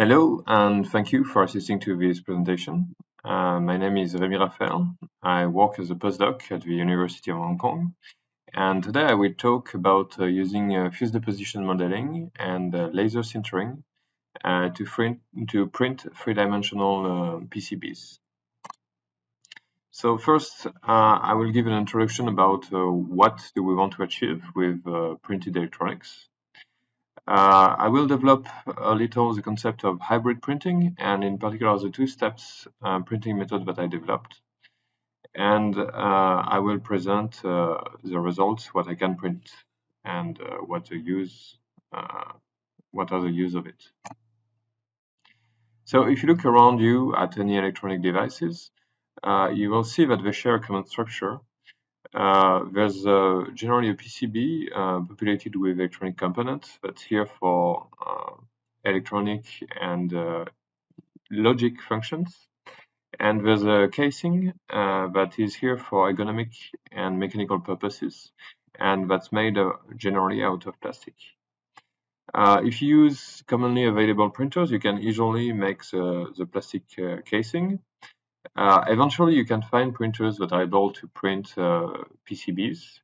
Hello, and thank you for assisting to this presentation. My name is Rémi Raphael. I work as a postdoc at the University of Hong Kong, and today I will talk about using fused deposition modeling and laser sintering to print three-dimensional PCBs. So first, I will give an introduction about what do we want to achieve with printed electronics. I will develop a little the concept of hybrid printing, and in particular the two steps printing method that I developed. And I will present the results, what I can print, and what are the use of it. So if you look around you at any electronic devices, you will see that they share a common structure. There's generally a PCB populated with electronic components that's here for electronic and logic functions. And there's a casing that is here for ergonomic and mechanical purposes, and that's made generally out of plastic. If you use commonly available printers, you can easily make the plastic casing. Eventually, you can find printers that are able to print PCBs,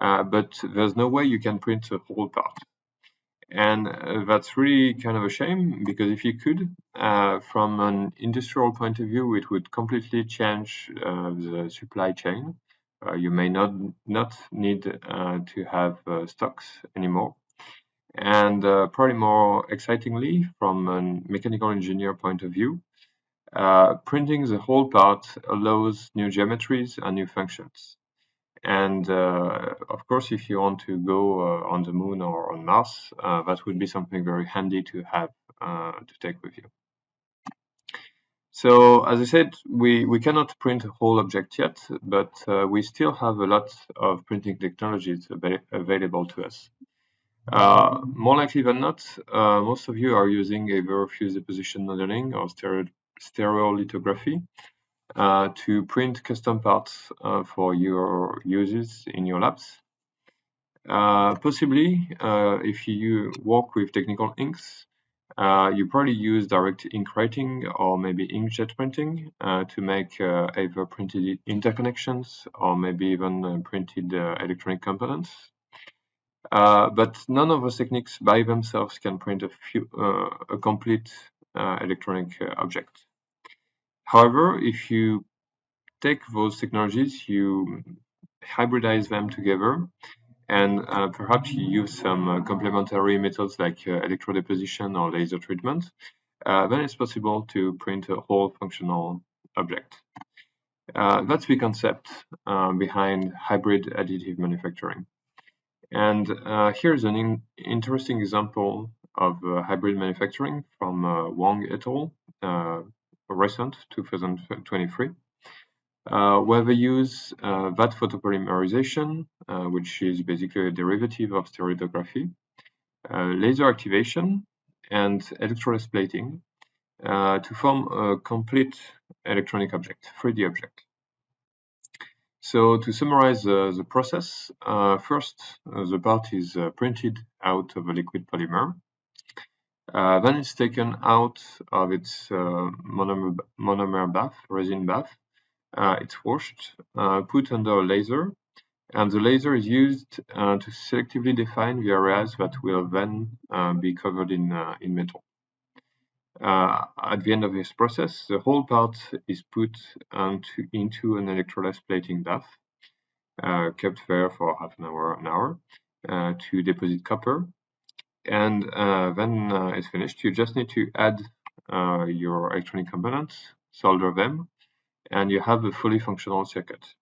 but there's no way you can print a whole part. And that's really kind of a shame, because if you could, from an industrial point of view, it would completely change the supply chain. You may not need to have stocks anymore. And probably more excitingly, from a mechanical engineer point of view, printing the whole part allows new geometries and new functions. And of course, if you want to go on the moon or on Mars, that would be something very handy to have to take with you. So, as I said, we cannot print a whole object yet, but we still have a lot of printing technologies available to us. More likely than not, most of you are using either fused deposition modeling or stereolithography to print custom parts for your uses in your labs. Possibly, if you work with technical inks, you probably use direct ink writing or maybe inkjet printing to make either printed interconnections or maybe even printed electronic components. But none of those techniques by themselves can print a complete electronic object. However, if you take those technologies, you hybridize them together, and perhaps you use some complementary methods like electrodeposition or laser treatment, then it's possible to print a whole functional object. That's the concept behind hybrid additive manufacturing. And here's an interesting example of hybrid manufacturing from Wang et al., recent 2023. Where they use VAT photopolymerization, which is basically a derivative of stereolithography, laser activation, and electroless plating to form a complete electronic object, 3D object. So to summarize the process, first the part is printed out of a liquid polymer. Then it's taken out of its monomer bath, resin bath. It's washed, put under a laser, and the laser is used to selectively define the areas that will then be covered in metal. At the end of this process, the whole part is put into an electroless plating bath, kept there for half an hour, to deposit copper. And then it's finished. You just need to add your electronic components, solder them, and you have a fully functional circuit.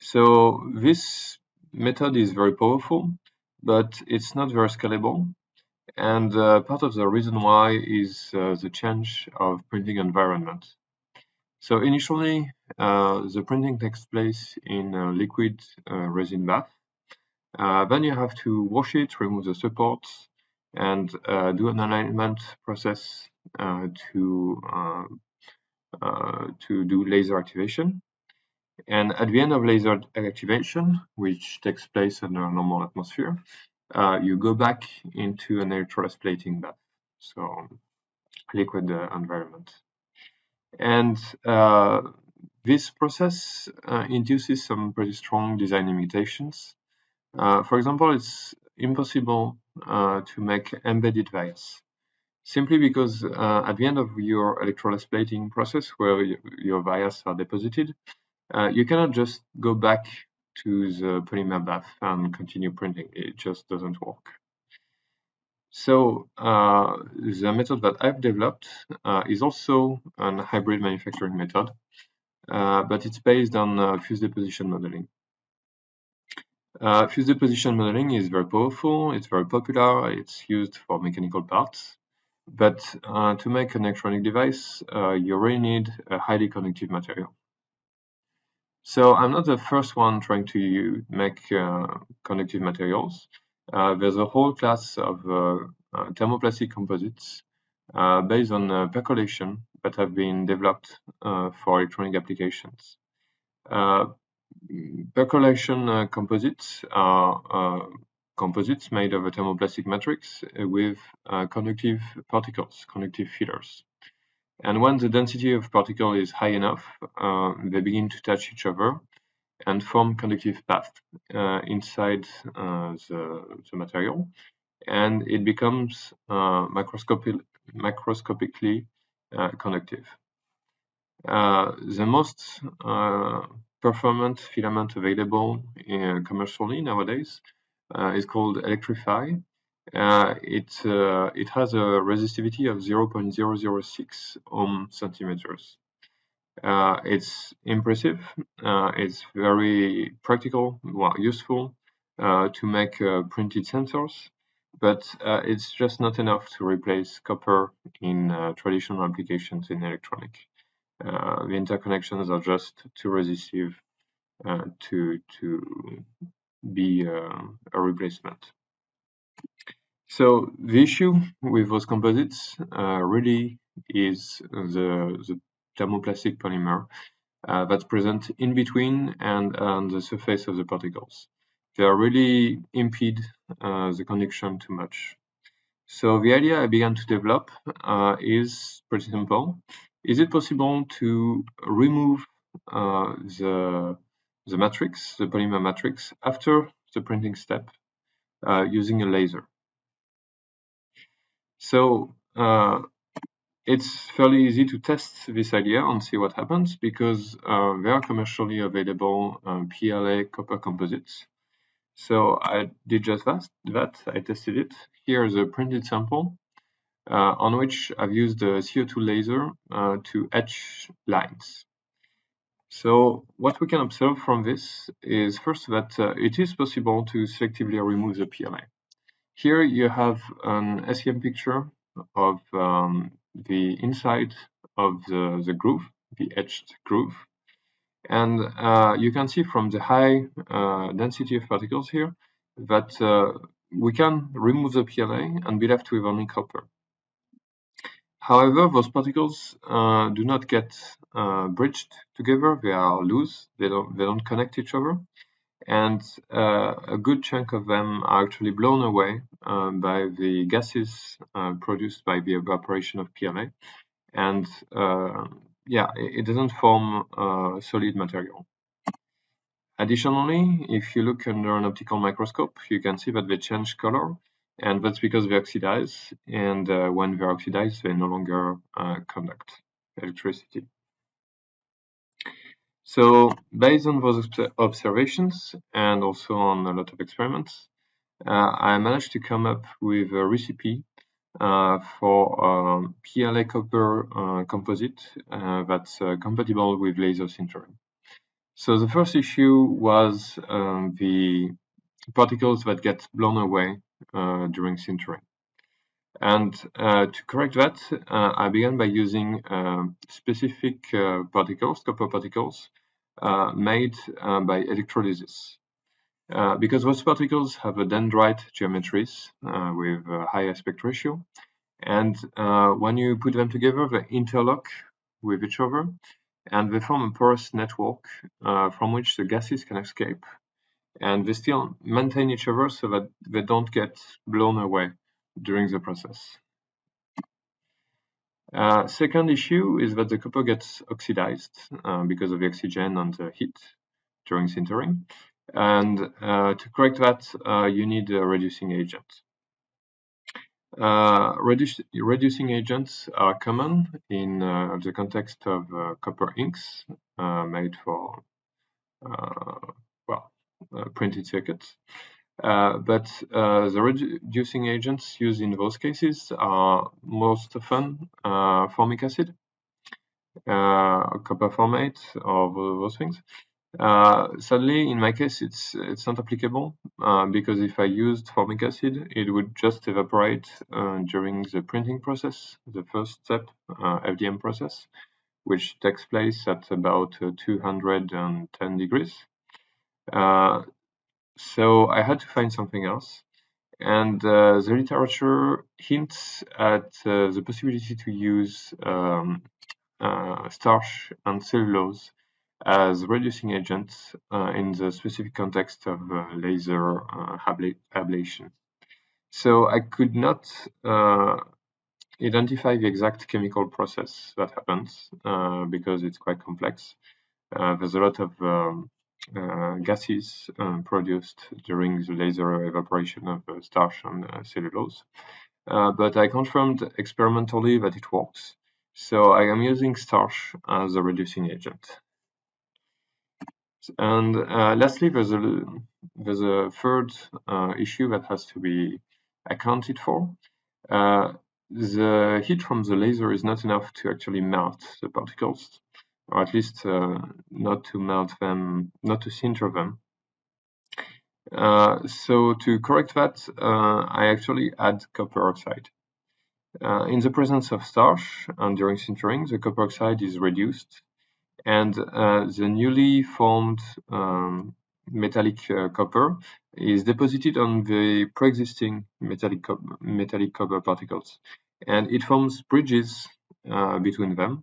So this method is very powerful, but it's not very scalable. And part of the reason why is the change of printing environment. So initially, the printing takes place in a liquid resin bath. Then you have to wash it, remove the supports, and do an alignment process to do laser activation. And at the end of laser activation, which takes place under a normal atmosphere, you go back into an electroless plating bath. so liquid environment. And this process induces some pretty strong design limitations. For example, it's impossible to make embedded vias, simply because at the end of your electrolysis plating process, where your vias are deposited, you cannot just go back to the polymer bath and continue printing. It just doesn't work. So the method that I've developed is also a hybrid manufacturing method, but it's based on fuse deposition modeling. Fuse deposition modeling is very powerful, it's very popular, it's used for mechanical parts, but to make an electronic device, you really need a highly conductive material. So I'm not the first one trying to make conductive materials. There's a whole class of thermoplastic composites based on percolation that have been developed for electronic applications. Percolation composites are composites made of a thermoplastic matrix with conductive particles, conductive fillers. And when the density of particle is high enough, they begin to touch each other and form conductive path inside the material, and it becomes macroscopically conductive. The most performant filament available commercially nowadays is called Electrify. It has a resistivity of 0.006 ohm centimeters. It's impressive. It's very practical, well, useful to make printed sensors, but it's just not enough to replace copper in traditional applications in electronic. The interconnections are just too resistive to be a replacement. So the issue with those composites really is the thermoplastic polymer that's present in between and on the surface of the particles. They really impede the conduction too much. So the idea I began to develop is pretty simple. Is it possible to remove the matrix, the polymer matrix, after the printing step using a laser? So it's fairly easy to test this idea and see what happens, because there are commercially available PLA copper composites. So I did just that. I tested it. Here is a printed sample on which I've used a CO2 laser to etch lines. So what we can observe from this is first that it is possible to selectively remove the PLA. Here you have an SEM picture of the inside of the groove, the etched groove. And you can see from the high density of particles here that we can remove the PLA and be left with only copper. However, those particles do not get bridged together. They are loose. They don't connect each other. And a good chunk of them are actually blown away by the gases produced by the evaporation of PLA, and yeah, it doesn't form a solid material. Additionally, if you look under an optical microscope, you can see that they change color, and that's because they oxidize, and when they oxidize, they no longer conduct electricity. So based on those observations and also on a lot of experiments, I managed to come up with a recipe for PLA copper composite that's compatible with laser sintering. So the first issue was the particles that get blown away during sintering. And to correct that, I began by using specific particles, copper particles, made by electrolysis. Because those particles have a dendrite geometries with a high aspect ratio, and when you put them together, they interlock with each other, and they form a porous network from which the gases can escape, and they still maintain each other so that they don't get blown away during the process. Second issue is that the copper gets oxidized because of the oxygen and the heat during sintering. And to correct that, you need a reducing agent. Reducing agents are common in the context of copper inks made for printed circuits. But the reducing agents used in those cases are most often formic acid, copper formate, or those things. Sadly, in my case, it's not applicable because if I used formic acid, it would just evaporate during the printing process, the first step, FDM process, which takes place at about 210 degrees. So I had to find something else. And the literature hints at the possibility to use starch and cellulose as reducing agents in the specific context of laser ablation. So I could not identify the exact chemical process that happens because it's quite complex. There's a lot of gases produced during the laser evaporation of starch and cellulose. But I confirmed experimentally that it works. So I am using starch as a reducing agent. And lastly, there's a third issue that has to be accounted for. The heat from the laser is not enough to actually melt the particles, or at least not to melt them, not to sinter them. So to correct that, I actually add copper oxide. In the presence of starch and during sintering, the copper oxide is reduced, and the newly formed metallic copper is deposited on the pre-existing metallic copper particles, and it forms bridges between them,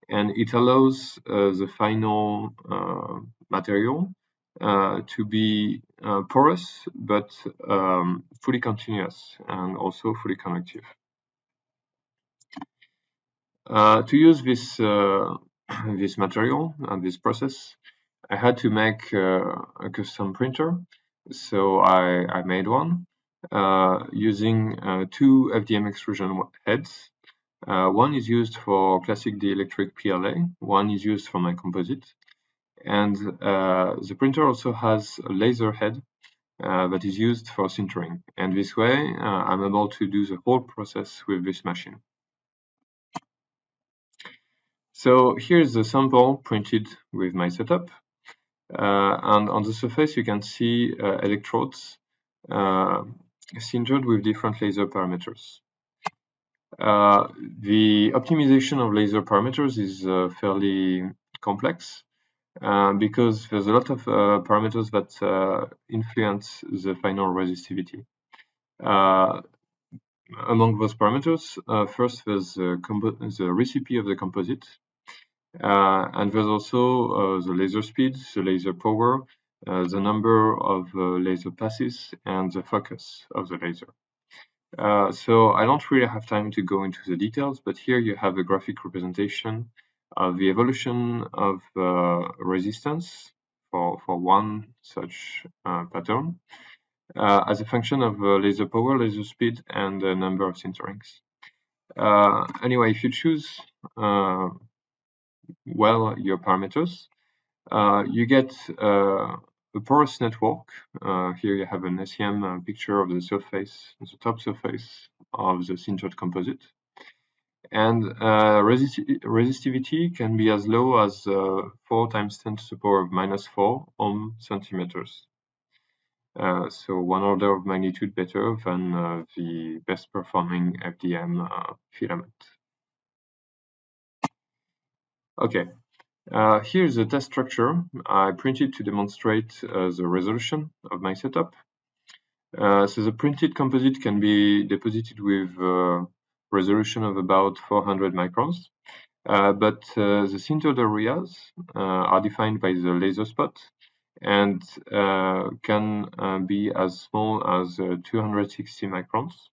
and it allows the final material to be porous but fully continuous and also fully conductive. To use this this material and this process, I had to make a custom printer. So I made one using two FDM extrusion heads. One is used for classic dielectric PLA, one is used for my composite. And the printer also has a laser head that is used for sintering. And this way, I'm able to do the whole process with this machine. So here's the sample printed with my setup. And on the surface, you can see electrodes sintered with different laser parameters. The optimization of laser parameters is fairly complex because there's a lot of parameters that influence the final resistivity. Among those parameters, first there's the recipe of the composite, and there's also the laser speed, the laser power, the number of laser passes, and the focus of the laser. So I don't really have time to go into the details, but here you have a graphic representation of the evolution of resistance for one such pattern as a function of laser power, laser speed, and the number of sinterings. Anyway, if you choose well your parameters, you get a porous network. Here you have an SEM picture of the surface, the top surface of the sintered composite. And resistivity can be as low as 4 times 10 to the power of -4 ohm centimeters. So one order of magnitude better than the best performing FDM filament. Okay, here's the test structure I printed to demonstrate the resolution of my setup. So the printed composite can be deposited with resolution of about 400 microns, but the sintered areas are defined by the laser spot and can be as small as 260 microns.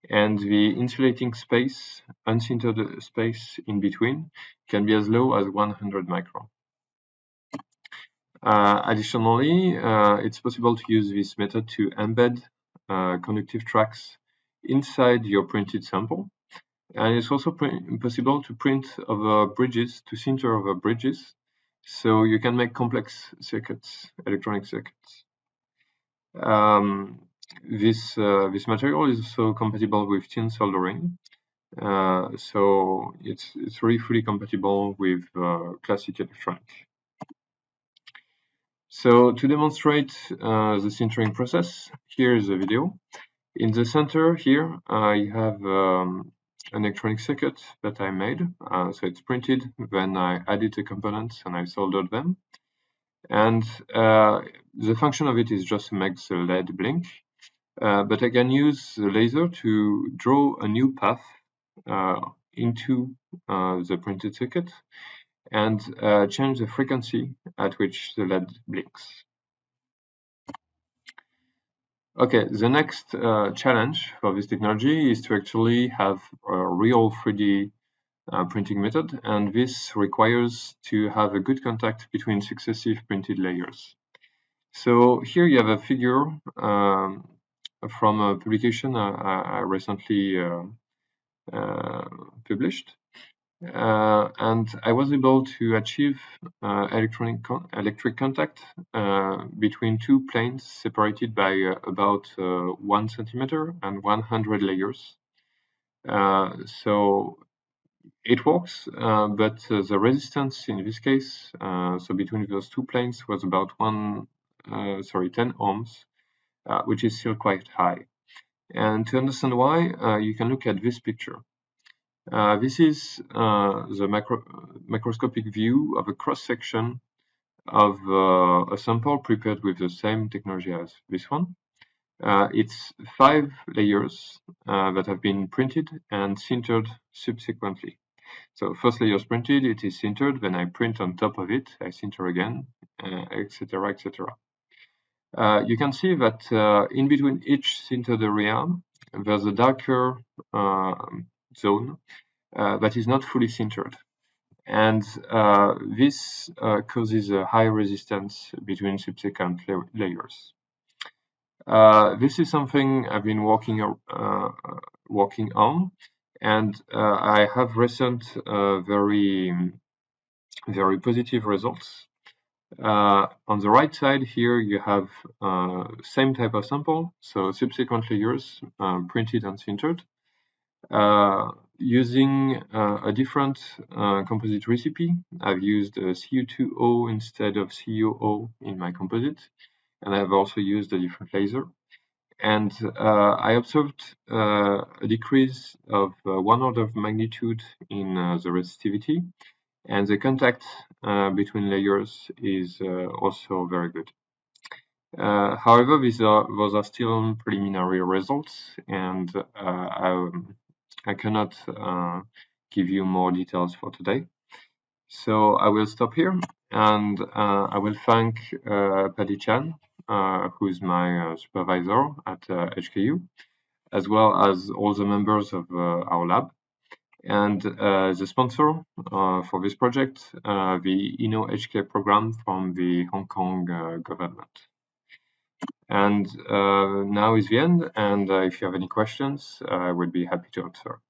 And the insulating space unsintered space in between can be as low as 100 micron. Additionally, it's possible to use this method to embed conductive tracks inside your printed sample. And it's also possible to print over bridges, to sinter over bridges, so you can make complex circuits, electronic circuits. This material is also compatible with tin soldering, so it's really fully compatible with classic electronics. So to demonstrate the sintering process, here is a video. In the center here, you have an electronic circuit that I made. So it's printed, then I added the components and I soldered them. And the function of it is just to make the LED blink. But I can use the laser to draw a new path into the printed circuit and change the frequency at which the LED blinks. Okay, the next challenge for this technology is to actually have a real 3D printing method, and this requires to have a good contact between successive printed layers. So here you have a figure from a publication I recently published. And I was able to achieve electric contact between two planes separated by about 1 centimeter and 100 layers. So it works, but the resistance in this case, so between those two planes, was about 10 ohms, which is still quite high. And to understand why, you can look at this picture. This is the macroscopic view of a cross-section of a sample prepared with the same technology as this one. It's 5 layers that have been printed and sintered subsequently. So first layer is printed, it is sintered, then I print on top of it, I sinter again, etc., etc. You can see that in between each sintered area, there's a darker zone that is not fully sintered. And this causes a high resistance between subsequent layers. This is something I've been working on, and I have recent very positive results. On the right side here, you have same type of sample, so subsequent layers printed and sintered. Using a different composite recipe, I've used Cu2O instead of CuO in my composite, and I've also used a different laser. And I observed a decrease of 1 order of magnitude in the resistivity, and the contact between layers is also very good. However, those are still preliminary results, and I cannot give you more details for today. So I will stop here, and I will thank Paddy Chan, who is my supervisor at HKU, as well as all the members of our lab, and the sponsor for this project, the InnoHK program from the Hong Kong government. And now is the end, and if you have any questions, I would be happy to answer.